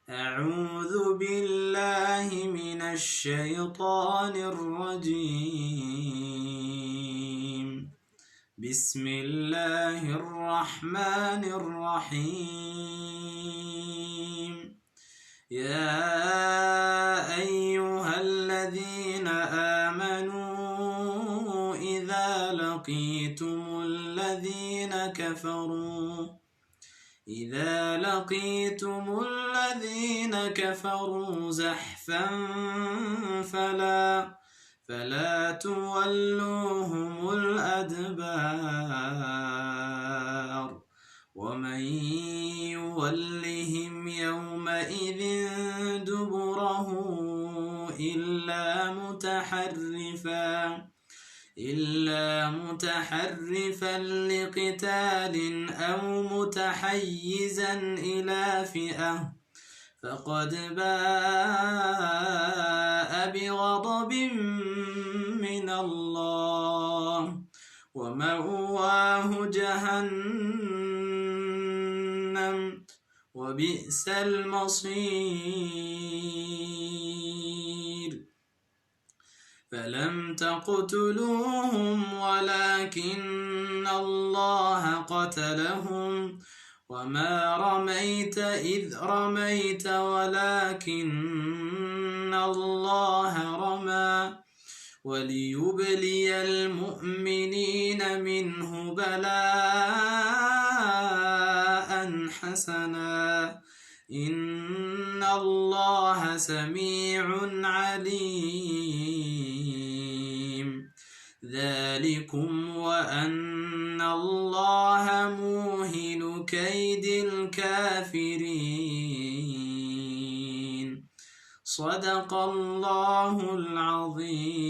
أعوذ بالله من الشيطان الرجيم. بسم الله الرحمن الرحيم. يا أيها الذين آمنوا إذا لقيتم الذين كفروا زحفا فلا تولوهم الأدبار ومن يولهم يومئذ دبره إلا متحرفا لقتال أو متحيزا إلى فئة فقد باء بغضب من الله ومأواه جهنم وبئس المصير. فلم تقتلوهم ولكن الله قتلهم وما رميت إذ رميت ولكن الله رمى وليبلي المؤمنين منه بلاء حسنا إن الله سميع عليم. ذلكم وأن الله موهن كيد الكافرين. صدق الله العظيم.